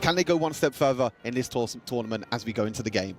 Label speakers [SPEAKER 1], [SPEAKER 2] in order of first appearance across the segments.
[SPEAKER 1] Can they go one step further in this tournament as we go into the game?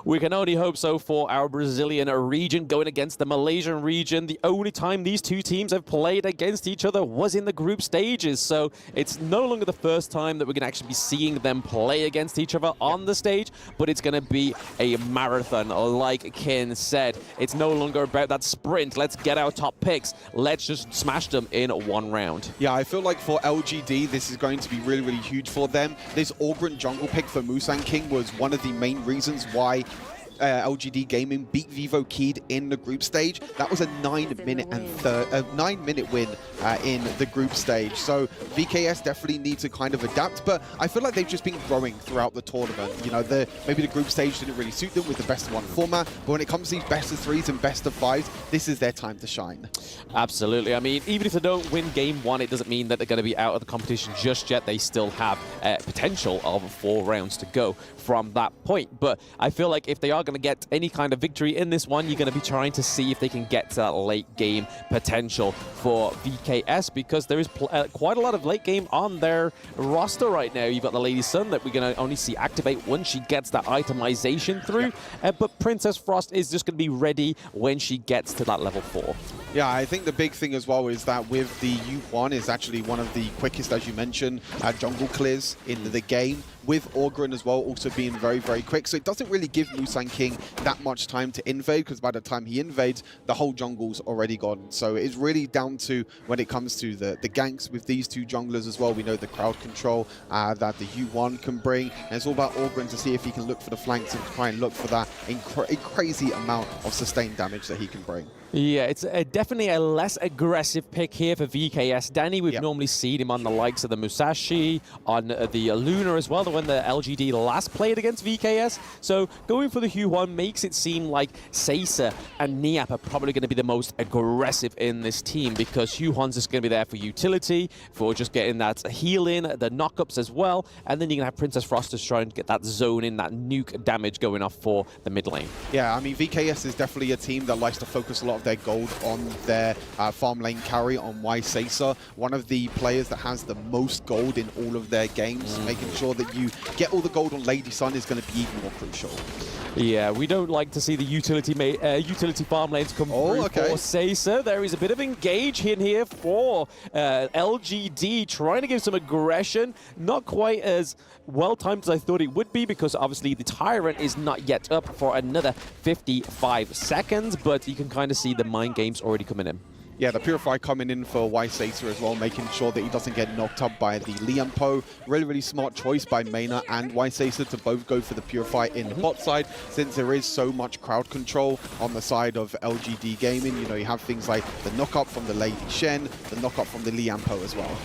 [SPEAKER 2] We can only hope so for our Brazilian region going against the Malaysian region. The only time these two teams have played against each other was in the group stages, so it's no longer the first time that we're going to actually be seeing them play against each other on the stage, but it's going to be a marathon. Like Kin said, it's no longer about that sprint. Let's get our top picks. Let's just smash them in one round.
[SPEAKER 1] Yeah, I feel like for LGD, this is going to be really, really huge for them. This Orgren jungle pick for Musang King was one of the main reasons why LGD Gaming beat Vivo Keyed in the group stage. That was a 9-minute win in the group stage. So VKS definitely need to kind of adapt, but I feel like they've just been growing throughout the tournament. You know, maybe the group stage didn't really suit them with the best of one format, but when it comes to these best of threes and best of fives, this is their time to shine.
[SPEAKER 2] Absolutely. I mean, even if they don't win game one, it doesn't mean that they're going to be out of the competition just yet. They still have potential of 4 rounds to go from that point. But I feel like if they are going to get any kind of victory in this one, you're going to be trying to see if they can get to that late game potential for VKS, because there is quite a lot of late game on their roster right now. You've got the Lady Sun that we're going to only see activate once she gets that itemization through, but Princess Frost is just going to be ready when she gets to that level 4.
[SPEAKER 1] Yeah, I think the big thing as well is that with the U1 is actually one of the quickest, as you mentioned, jungle clears in the game, with Orgren as well also being very, very quick. So it doesn't really give Musang King that much time to invade, because by the time he invades, the whole jungle's already gone. So it's really down to when it comes to the ganks with these two junglers as well. We know the crowd control that the U1 can bring. And it's all about Orgren to see if he can look for the flanks and try and look for that crazy amount of sustained damage that he can bring.
[SPEAKER 2] Yeah, it's definitely a less aggressive pick here for VKS. Danny, we've normally seen him on the likes of the Musashi, on the Luna as well, when the LGD last played against VKS. So going for the Hue-1 makes it seem like Seiza and Niap are probably going to be the most aggressive in this team, because Hue-1's just going to be there for utility, for just getting that heal in, the knockups as well, and then you're going to have Princess Frost just trying to get that zone in, that nuke damage going off for the mid lane.
[SPEAKER 1] Yeah, I mean, VKS is definitely a team that likes to focus a lot of their gold on their farm lane carry on Seiza, one of the players that has the most gold in all of their games. Making sure that you get all the gold on Lady Sun is going to be even more crucial.
[SPEAKER 2] Yeah, we don't like to see the utility farm lanes come through for Seiza. There is a bit of engage in here for LGD, trying to give some aggression. Not quite as well-timed as I thought it would be, because obviously the Tyrant is not yet up for another 55 seconds, but you can kind of see the mind games already coming in.
[SPEAKER 1] Yeah, the Purify coming in for Seiza as well, making sure that he doesn't get knocked up by the Liampo. Really, really smart choice by Mena and Seiza to both go for the Purify in the bot side, since there is so much crowd control on the side of LGD Gaming. You know, you have things like the knock-up from the Lady Shen, the knock-up from the Liampo as well.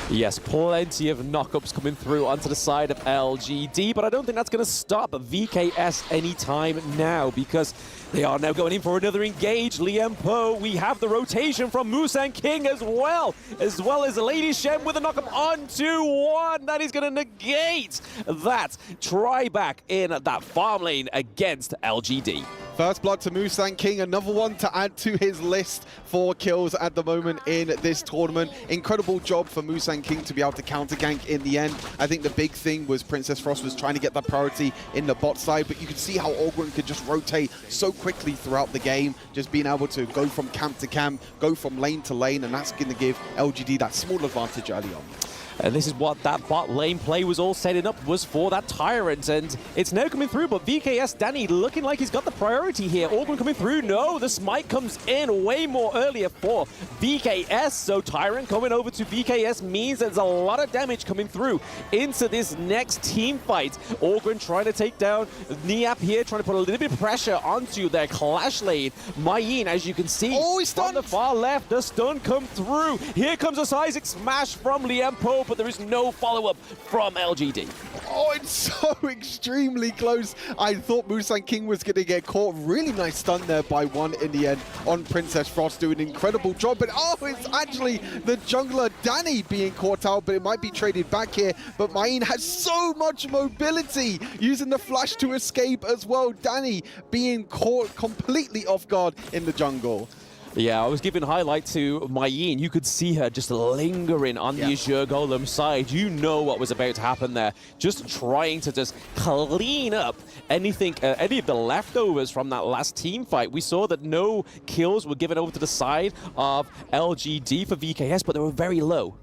[SPEAKER 2] Yes, plenty of knockups coming through onto the side of LGD, but I don't think that's going to stop VKS anytime now, because they are now going in for another engage. Liampo, we have the rotation from Musang King as well as Lady Shen with a knockup onto 1. That is going to negate that try back in that farm lane against LGD.
[SPEAKER 1] First blood to Musang King, another one to add to his list for kills at the moment in this tournament. Incredible job for Musang King to be able to counter gank in the end. I think the big thing was Princess Frost was trying to get that priority in the bot side, but you could see how Orgren could just rotate so quickly throughout the game, just being able to go from camp to camp, go from lane to lane, and that's going to give LGD that small advantage early on.
[SPEAKER 2] And this is what that bot lane play was all setting up, was for that Tyrant, and it's now coming through, but VKS, Danny, looking like he's got the priority here. Orgren coming through, no, the smite comes in way more earlier for VKS, so Tyrant coming over to VKS means there's a lot of damage coming through into this next team fight. Orgren trying to take down Niap here, trying to put a little bit of pressure onto their clash lane. Mayin, as you can see, from the far left, the stun come through. Here comes a seismic smash from Liampo, but there is no follow-up from LGD.
[SPEAKER 1] Oh, it's so extremely close. I thought Musang King was going to get caught. Really nice stun there by 1 in the end on Princess Frost, doing an incredible job. But oh, it's actually the jungler Danny being caught out, but it might be traded back here. But Mayin has so much mobility, using the flash to escape as well. Danny being caught completely off guard in the jungle.
[SPEAKER 2] Yeah, I was giving highlight to Mayin. You could see her just lingering on the Azure Golem side. You know what was about to happen there. Just trying to just clean up anything, any of the leftovers from that last team fight. We saw that no kills were given over to the side of LGD for VKS, but they were very low.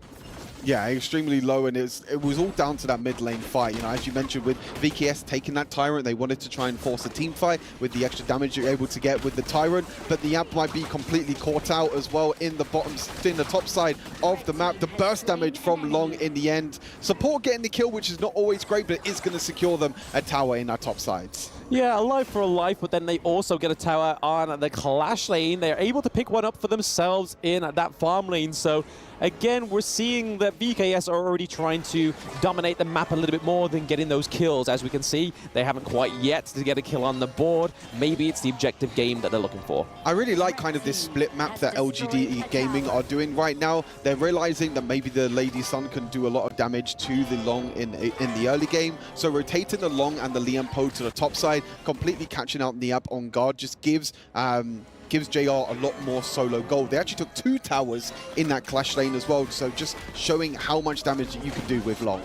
[SPEAKER 1] Yeah, extremely low, and it was all down to that mid lane fight. You know, as you mentioned, with VKS taking that Tyrant, they wanted to try and force a team fight with the extra damage you're able to get with the Tyrant, but the Amp might be completely caught out as well in the top side of the map. The burst damage from Long in the end. Support getting the kill, which is not always great, but it is going to secure them a tower in our top sides.
[SPEAKER 2] Yeah, a life for a life, but then they also get a tower on the Clash lane. They're able to pick one up for themselves in that farm lane. So again, we're seeing that VKS are already trying to dominate the map a little bit more than getting those kills. As we can see, they haven't quite yet to get a kill on the board. Maybe it's the objective game that they're looking for. I
[SPEAKER 1] really like kind of this split map that LGD Gaming are doing right now. They're realizing that maybe the Lady Sun can do a lot of damage to the Long in the early game. So rotating the Long and the Liam Poe to the top side, completely catching out Niap on guard, just gives JR a lot more solo gold. They actually took 2 towers in that Clash lane as well, so just showing how much damage you can do with Long.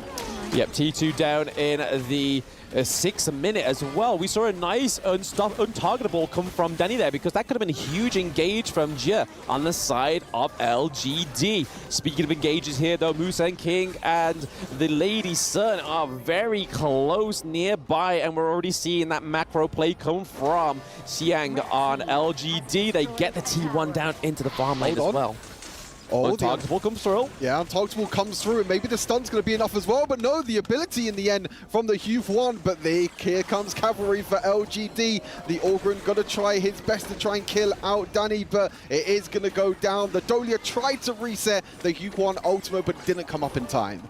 [SPEAKER 2] Yep, T2 down in the 6th minute as well. We saw a nice untargetable come from Danny there, because that could have been a huge engage from Jia on the side of LGD. Speaking of engages here though, Musen King and the Lady Sun are very close nearby, and we're already seeing that macro play come from Xiang on LGD. They get the T1 down into the farm lane as well.
[SPEAKER 1] Oh,
[SPEAKER 2] untargetable comes through.
[SPEAKER 1] Yeah, untargetable comes through, and maybe the stun's going to be enough as well, but no, the ability in the end from the Hugh1, but here comes cavalry for LGD. The Orgrin got to try his best to try and kill out Danny, but it is going to go down. The Dolia tried to reset the Hugh1 ultimate, but didn't come up in time.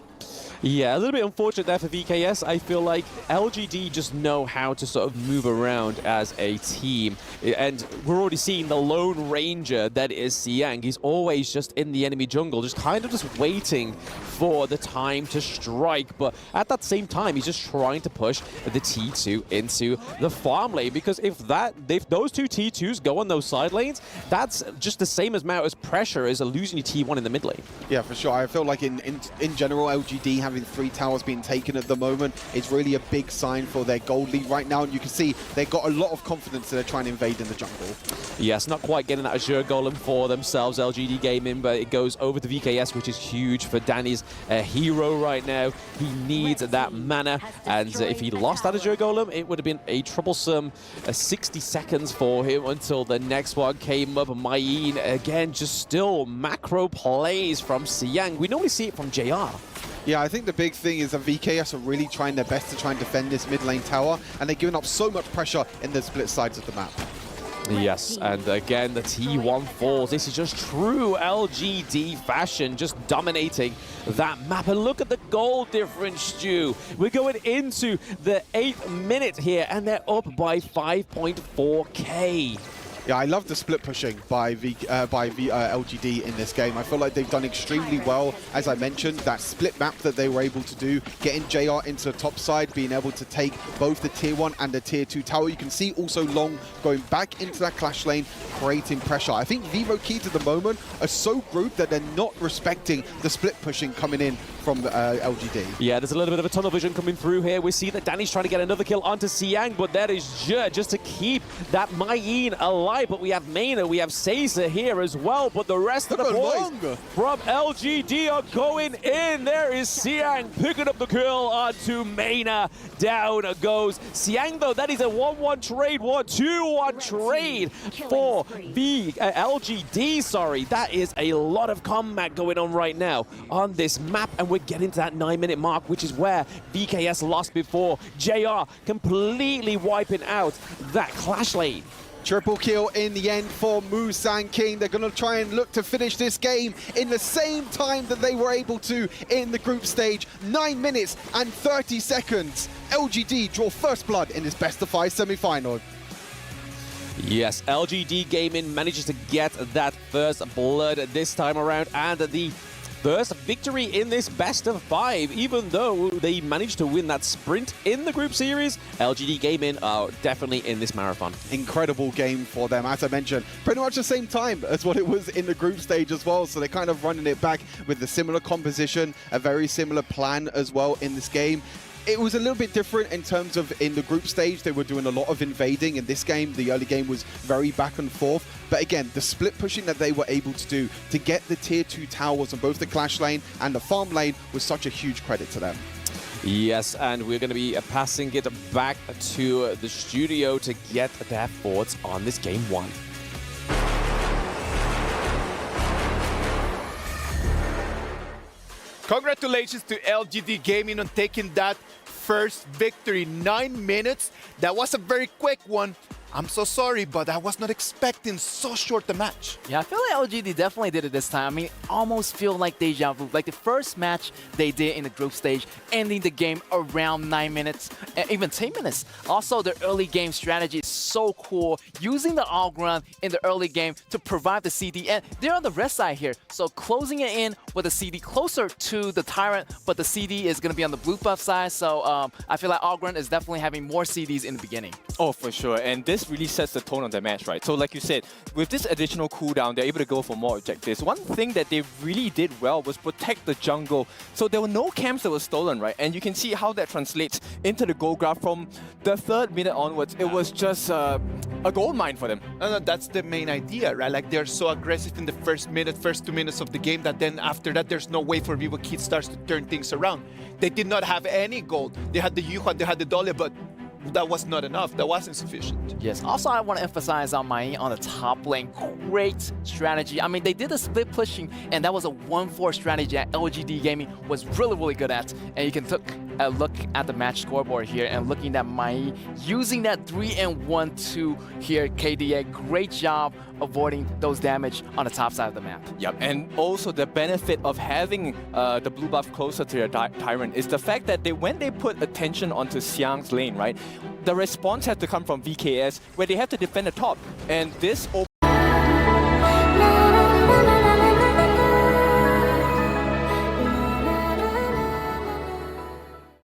[SPEAKER 2] Yeah, a little bit unfortunate there for VKS. I feel like LGD just know how to sort of move around as a team. And we're already seeing the Lone Ranger that is Xiang. He's always just in the enemy jungle, just kind of just waiting for the time to strike. But at that same time, he's just trying to push the T2 into the farm lane. Because if those 2 T2s go on those side lanes, that's just the same amount as pressure as losing your T1 in the mid lane.
[SPEAKER 1] Yeah, for sure. I feel like in general, LGD having 3 towers being taken at the moment is really a big sign for their gold lead right now, and you can see they've got a lot of confidence that they're trying to invade in the jungle.
[SPEAKER 2] Yes, not quite getting that Azure Golem for themselves, LGD Gaming, but it goes over to VKS, which is huge for Danny's hero right now. He needs that mana, and if he lost that Azure Golem, it would have been a troublesome 60 seconds for him until the next one came up. Mayin, again, just still macro plays from Xiang. We normally see it from JR.
[SPEAKER 1] Yeah, I think the big thing is that VKS are really trying their best to try and defend this mid lane tower, and they're giving up so much pressure in the split sides of the map.
[SPEAKER 2] Yes, and again, the T1 falls. This is just true LGD fashion, just dominating that map. And look at the gold difference, Stu. We're going into the 8th minute here, and they're up by 5.4K.
[SPEAKER 1] Yeah, I love the split pushing by LGD in this game. I feel like they've done extremely well. As I mentioned, that split map that they were able to do, getting JR into the top side, being able to take both the tier 1 and the tier 2 tower. You can see also Long going back into that Clash lane, creating pressure. I think Vivo Keys at the moment are so grouped that they're not respecting the split pushing coming in from LGD.
[SPEAKER 2] Yeah, there's a little bit of a tunnel vision coming through here. We see that Danny's trying to get another kill onto Xiang, but that is just to keep that Mayin alive. But we have Maina, we have Caesar here as well, but the rest of the boys from LGD are going in. There is Xiang picking up the kill onto Maina. Down goes Xiang, though. That is a 1-1 trade, 2-1 trade for LGD, sorry. That is a lot of combat going on right now on this map, and we're getting to that 9-minute mark, which is where VKS lost before. JR completely wiping out that Clash lane.
[SPEAKER 1] Triple kill in the end for Musan King. They're going to try and look to finish this game in the same time that they were able to in the group stage. 9 minutes and 30 seconds. LGD draw first blood in this best-of-5 semi-final.
[SPEAKER 2] Yes, LGD Gaming manages to get that first blood this time around, and the first victory in this best of 5. Even though they managed to win that sprint in the group series, LGD Gaming are definitely in this marathon.
[SPEAKER 1] Incredible game for them, as I mentioned. Pretty much the same time as what it was in the group stage as well. So they're kind of running it back with a similar composition, a very similar plan as well in this game. It was a little bit different in terms of in the group stage, they were doing a lot of invading. In this game, the early game was very back and forth. But again, the split pushing that they were able to do to get the tier 2 towers on both the clash lane and the farm lane was such a huge credit to them.
[SPEAKER 2] Yes, and we're going to be passing it back to the studio to get their thoughts on this game 1.
[SPEAKER 3] Congratulations to LGD Gaming on taking that first victory. 9 minutes. That was a very quick one. I'm so sorry, but I was not expecting so short a match.
[SPEAKER 4] Yeah, I feel like LGD definitely did it this time. I mean, almost feel like deja vu. Like the first match they did in the group stage, ending the game around 9 minutes, and even 10 minutes. Also, their early game strategy is so cool, using the all ground in the early game to provide the CD. And they're on the red side here, so closing it in with a CD closer to the Tyrant, but the CD is going to be on the blue buff side. So I feel like all ground is definitely having more CDs in the beginning.
[SPEAKER 5] Oh, for sure. And this really sets the tone of the match, right? So like you said, with this additional cooldown, they're able to go for more objectives. One thing that they really did well was protect the jungle. So there were no camps that were stolen, right? And you can see how that translates into the gold graph from the 3rd minute onwards. It was just a gold mine for them.
[SPEAKER 3] No, that's the main idea, right? Like they're so aggressive in the first 2 minutes of the game that then after that, there's no way for Vivo Kid starts to turn things around. They did not have any gold. They had the Yuhan, they had the Dahlia, but that was not enough. That wasn't sufficient.
[SPEAKER 4] Yes, also I want to emphasize on Mai on the top lane. Great strategy. I mean, they did a split pushing, and that was a 1-4 strategy that LGD Gaming was really, really good at. And you can take a look at the match scoreboard here and looking at Mai using that 3 and 1-2 here, KDA. Great job avoiding those damage on the top side of the map.
[SPEAKER 5] Yep, and also the benefit of having the blue buff closer to their Tyrant is the fact that when they put attention onto Xiang's lane, right, the response had to come from VKS, where they have to defend the top. And this